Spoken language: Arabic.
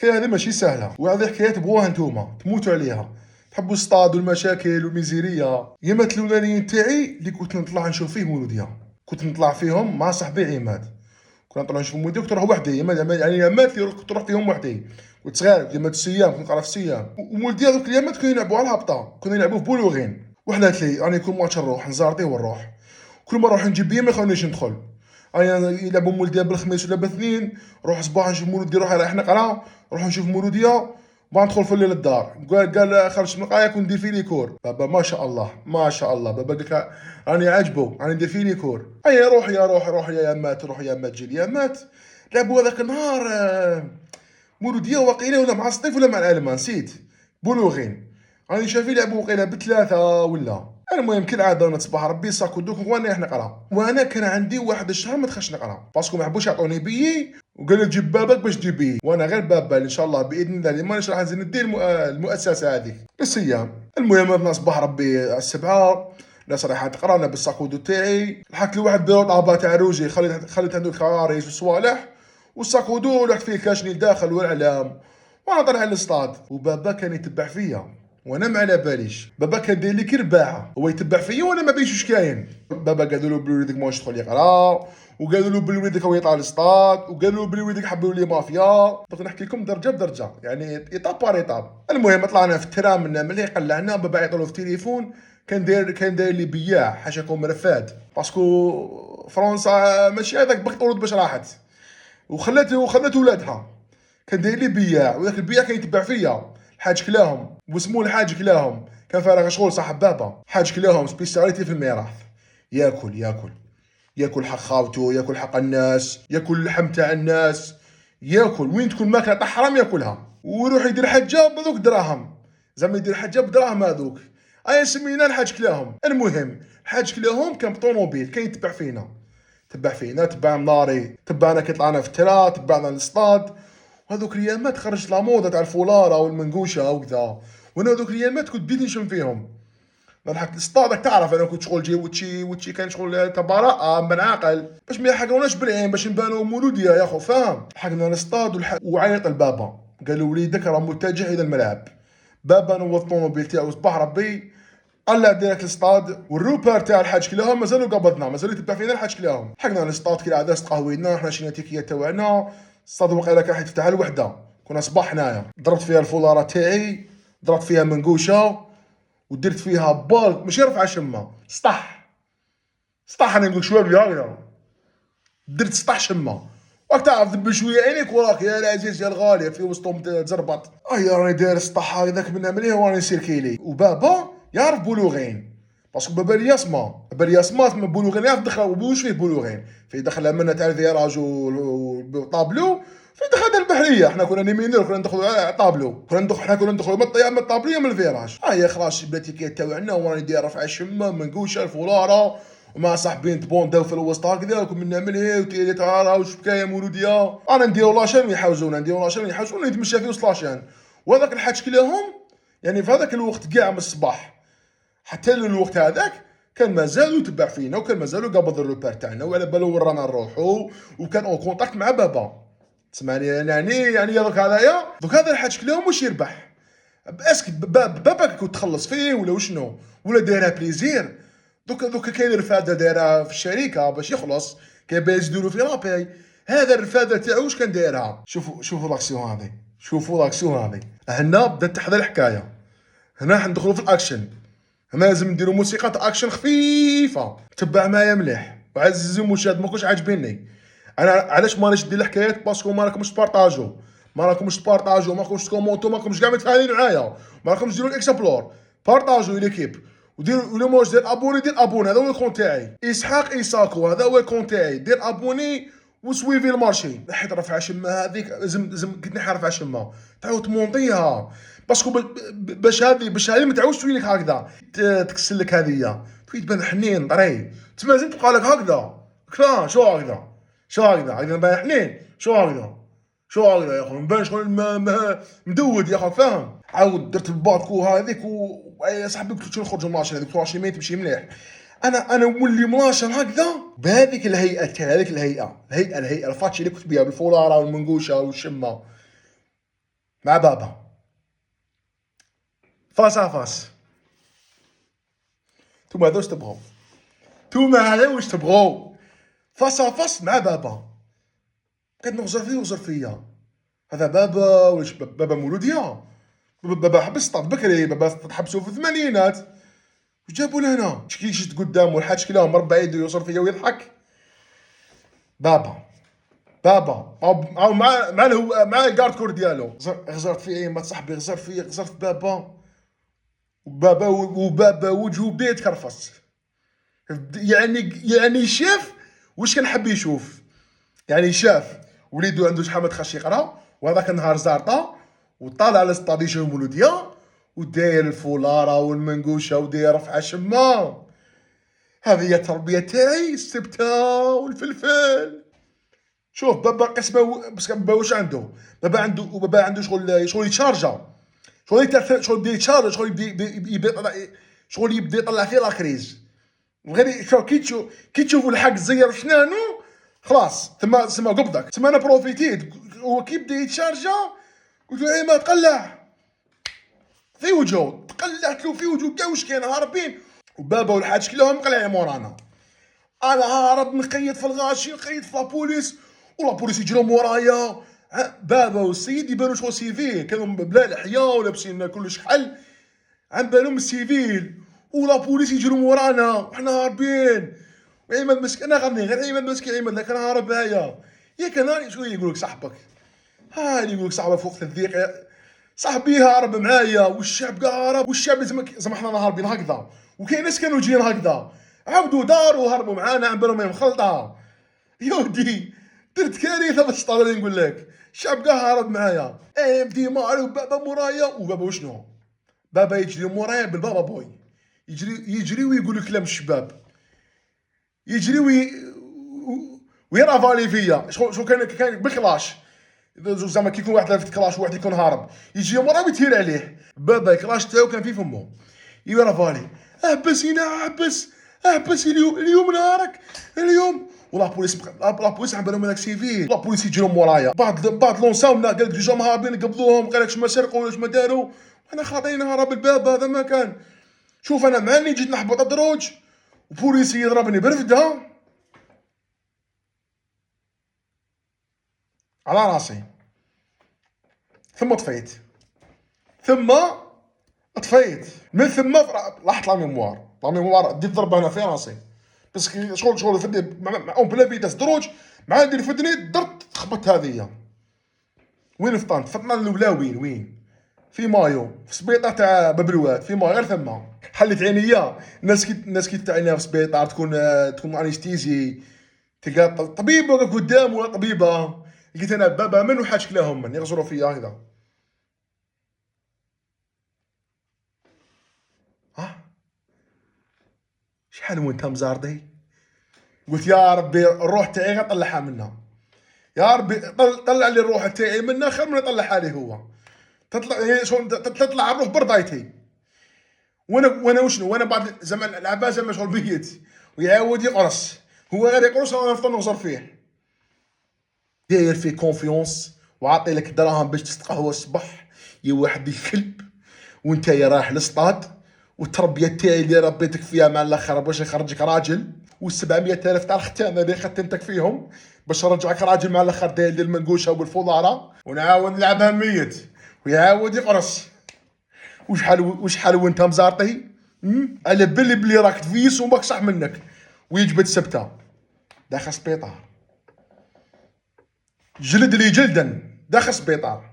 هذه ماشي سهله، وهذه حكايه تبغوها نتوما تموتوا عليها. تحبوا الصطاد والمشاكل والميزيريه. يامات الاولانيين تاعي اللي كنت نطلع نشوف فيه مولوديه، كنت نطلع فيهم مع صاحبي عماد. كنا نطلع نشوف مولوديه، كنت نروح وحدي. يعني يامات اللي كنت نروح فيهم وحدي. كنت صغير يامات السيام، كنت نقرا في السيام. ومولوديه هذوك اليامات كانوا يلعبوا على الهبطه، كنا نلعبوا في بولوغين. وحلات لي راني كل ماتش نروح نزارطي ونروح. كل ما نروح نجيب بيه ما يخلونيش ندخل. انا يلعبوا مولوديه بالخميس ولا بالاثنين، نروح صباح نشوف مولوديه، نروح رايح نقرا، نروح نشوف مولوديه، بعد ندخل في الليل للدار. قال خرج من القايه وندير فيه ليكور. بابا ما شاء الله ما شاء الله، بابا قال لك راني عاجبو، راني ندير فيه ليكور. اي روح يا روح، روح يا مات، روح يا مات، جيل يا مات. لعبوا هذاك النهار مولوديه وقيله، ولا مع الصيف ولا مع الالمان نسيت. بلوغين راني شايفين لعبوا وقيله بثلاثه ولا. المهم كالعاده انا تصبح ربي صاكو دوك وانا راح نقرا. وانا كان عندي واحد الشهر ما دخلش نقرا باسكو ما حبوش يعطوني بيي، وقال لي جيب باباك باش تجيب بيي. وانا غير بابا ان شاء الله باذن الله اللي مانيش راح نزيد ندير المؤسسه هذيك للصيام. المهم انا صباح ربي على السبعه الناس رايحه تقرا، انا بالساكودو تاعي لحقت لواحد بيرو طابه تاع روجي، خليت عنده الكراريس والصوالح والساكودو، ولحقت فيه كاشني لداخل والاعلام. وانا طالع للصطاد، وبابا كان يتبع فيا وانا ما على باليش. بابا كان داير لي كرباعه، هو يتبع فيا وانا ما بيش واش كاين. بابا قالوا له بلي وليدك ماهوش يدخل يقرا، وقالوا له بلي وليدك هو يطلع للصطاد، وقالوا له بلي وليدك حبوا لي مافيا. بغيت نحكي لكم درجه بدرجه، يعني ايطاب بار ايطاب. المهم طلعنا في الترام ملي قلعنا، بابا يعطوا له في التليفون. كان داير لي بياع حاشاكم رفاد، باسكو فرنسا ماشي هذاك بغيت باش راحت وخلات ولادها. كان داير لي بياع، وذاك البياع كان يتبع فيا. الحاج كلاهم واسمو الحاج كلاهم، كان فارغ شغل صاحب بابا. حاج كلاهم سبيسياليتي في الميراث، ياكل حق خاوته، ياكل حق الناس، ياكل اللحم تاع الناس، ياكل وين تكون ماكله تاع حرام ياكلها. ويروح يدير حجه بذوك دراهم، زعما يدير حجه بدراهم هذوك. ايا سمينا الحاج كلاهم. المهم الحاج كلاهم كان بطوموبيل، كان يتبع فينا، تبع ناري، تبعنا كي طلعنا في الترا، تبعنا للصطاد. وهذوك الايامات خرجت لا موضه تاع الفولاره والمنقوشه وكذا، وانا هذوك الايامات كنت بديت نشم فيهم. نضحك اصطادك، تعرف انا كنت شغل جي وتشي كان شغل تبراء من عاقل باش ما يحقروناش بالعين، باش نبانو مولوديه يا خو فاهم. حقنا نصطاد وعيط البابا، قالوا وليدك راه متجه الى الملعب. بابا نوض الطوموبيل تاعو صباح ربي، قلع ديريكت الاصطاد، والروبر تاع الحاج كلاهم مازالوا قبضنا، مازالوا يتبع فينا الحاج كلاهم. حقنا نصطاد كي العاده، تقهوينا حنا شينا تيكيه تاعنا. الصاد وقيله كان يفتح الوحده، كنا صباح هنايا. ضربت فيها الفولاره تاعي، ضربت فيها منقوشه، ودرت فيها بالك ماشي رفعه شمه، سطح انا نقول شويه هكذا، درت سطح شمه. راك تعرف بشويه عينيك وراك يا العزيز يا الغالي في وسطهم تزربط. راني داير سطح هذاك من مليه وراني نسير كيلي. وبابا يعرف بولوغين، باسكو بابا الياسما تما بولوغين يعرف دخل. وش فيه بولوغين؟ فيه دخل منا تاع الفيراج وطابلو، في دخل البحريه. حنا كنا نيمينور، كنا ندخلوا على طابلو، حنا كنا ندخلوا من الطابليه من الفيراج. خلاص بلاتيكيت تاعنا، وراني داير رفع الشمه منقوشه الفولاره، ومع صاحبين نتبونداو في الوسط هكذا، وكنا نعمل هي وتيلي تعالى وش بكايه مولوديه. انا نديرو لاشين ويحوزونا، نتمشى في وسط لاشين. وهذاك الحاج كلاهم يعني في هذاك الوقت كاع من الصباح حتى للوقت هذاك كان مازالوا يتبع فينا، وكان مازالوا قابض الروبير تاعنا، وعلى بالو وين رانا نروحو، وكان اون كونتاكت مع بابا. تسمعني يعني دوك هذا الحاج كلاهم واش يربح؟ اسك بابا كنت تخلص فيه ولا وشنو، ولا دايرها بليزير؟ دوك كاين رفاده دايرها في الشركه باش يخلص، كاين باش يزيدوا في لاباي. هذا الرفاده تاعو واش كان دايرها؟ شوفوا لاكسيون هذه، هنا بدات تحضر الحكايه. هنا حندخلوا في الاكشن، هنا لازم نديروا موسيقى اكشن خفيفه. تبع معايا مليح وعزيزي المشاهد، ما كنتش عاجبيني انا. علاش مانيش ندير الحكايات؟ باسكو ما راكمش تبارطاجو، ما راكمش تكومونتو، ما راكمش كاع متفاعلين معايا، ما راكمش ديروا الاكسبلور. بارطاجو ليكيب، وديروا ولا موش دير ابوني، هذا هو الكونت تاعي. اسحاق ايساكو هذا هو الكونت تاعي، دير ابوني وسويفي المارشي. حيت رفع شمه هذيك لازم كنت نحرف شمه تعاود تمونطيها، باسكو باش هذه ما تعاودش تولي لك هكذا تكسل لك هذه، تبان حنين طري. تما لازم تبقى لك هكذا كلا. شو هكذا نبان حنين. شو هكذا يا اخو نبان شغل مدود يا اخو فاهم. عاود درت الباكو هذيك يا صاحبي كنت نخرج الماشين هذيك ماشي ما تمشي مليح. انا مولي ملاشر هكذا بهذيك الهيئه تاع هذيك الهيئه الفاتشي اللي كنت بها بالفولاره والمنقوشه والشمه. مع بابا فاس ا فاس. نتوما هذا واش تبغوا؟ نتوما هذا واش تبغوا؟ فاس ا فاس مع بابا. بقيت نغزر فيه ويغزر فيا. هذا بابا واش بابا مولودية؟ بابا حبس طاط بكري، بابا تحبسو في الثمانينات. واش جابو لهنا؟ كي شفت قدامو الحاج كلاهم مربع يدو يوصل فيا ويضحك. بابا مع الكارد كور ديالو. غزرت في ايمات صاحبي، غزر فيا، غزرت في بابا. وبابا وجهو بدا يتكرفس. يعني شاف واش كنحب يشوف. يعني شاف وليدو عنده شحال ما تخش يقرا، وهذاك النهار زارطه وطالع على ستادي شو مولوديه وداير الفولاره والمنقوشه وداير رفعه شمه. هذه هي التربيه تاعي، السبته والفلفل. شوف بابا قسمه، بس بابا واش عنده؟ بابا عنده شغل يتشارجا، شغل يبدا يتشارج، شغل يبدا يطلع فيه لاكريز. غير كي تشوفوا الحق زير شنانو خلاص تما قبضك. تما انا بروفيتيت، هو كي بدا يتشارجا قلت له ما تقلع في وجهه، تقلعت له في وجهه كاع واش كاين هاربين. وبابا والحاج كلهم مقلعين مورانا. انا هارب نقيد في الغاشي، نقيد في لابوليس، ولابوليس يجروا مورايا. بابا والسيد يبانو شغل سيفيل، كانوا بلا لحيه ولابسين كلش حل، عم بالهم السيفيل، ولابوليس يجروا مورانا وحنا هاربين. وعماد مسكين، انا غني غير عماد مسكين، عماد كان هارب معايا. ياك انا شويه يقول لك صاحبك، اللي يقول لك صاحبك فوق الضيق، صاحبي هارب معايا والشعب كاع هارب، والشعب زعما حنا هاربين هكذا، وكاين ناس كانوا جايين هكذا عاودوا داروا وهربوا معانا عم بالهم مخلطه. يا ودي درت كارثه باش طالعين نقول لك، الشعب كاع هارب معايا. بدي ماري وبابا مورايا. وبابا وشنو؟ بابا يجري مورايا بالبابا بوي، يجري ويقول لك كلام الشباب، يجري ويرافالي فيا. شو كان بالكلاش زعما كي يكون واحد لافت كلاش وواحد يكون هارب، يجي مورا ويتهير عليه. بابا الكلاش تاعو كان في فمو يرافالي. احبس هنا، احبس اليوم نهارك اليوم. لابوليس عم بالهم هذاك سيفيل، لابوليس يجروا مورايا. بعض لونساونا قال لك جوج هاربين قبضوهم، قال لك ما سرقوا ولا ما داروا. انا خاطيني هرب الباب هذا ما كان. شوف انا معني جيت نحبط الدروج وبوليسي يضربني برفده على راسي. ثم طفيت من ثم لاحظت لا ميموار ديت ضربه هنا في راسي، بس شغل فدني مع بلا فيتاس دروج مع ندير فدني درت خبطت هذه. وين فطنا الاولى وين في مايو في سبيطار تاع باب الواد، في مايو غير ثم حلت عينيا. الناس كي تعينها في سبيطار تكون انستيزي، تلقى طبيب واقف قدام ولا طبيبه. لقيت انا بابا من وحاج كلاهم من يغزروا فيا هكذا. شحال وانت مزارضي؟ قلت يا ربي الروح تاعي غنطلعها منها، يا ربي طلع لي الروح تاعي منها خير من يطلعها لي هو. تطلع الروح برضايتي. وانا وشنو؟ وانا بعد زمان العباس زعما شغل بيت ويعاود يقرص، هو غير يقرص وانا نفضل نغزر فيه. داير فيه كونفيونس وعاطي لك دراهم باش تستقهوى الصبح يا واحد الكلب، وانت يا رايح للصطاد. والتربيه تاعي اللي ربيتك فيها مع الاخر باش يخرجك راجل، وال700,000 تاع الختانه اللي ختمتك فيهم باش نرجعك راجل مع الاخر داير المنقوشه والفضاره، ونعاود نلعبها ميت ويعاود يقرص. وشحال وانت مزارطي؟ على بالي بلي راك تفيس وماك صح منك ويجبد سبته داخل سبيطار. جلد لي جلدا داخل سبيطار.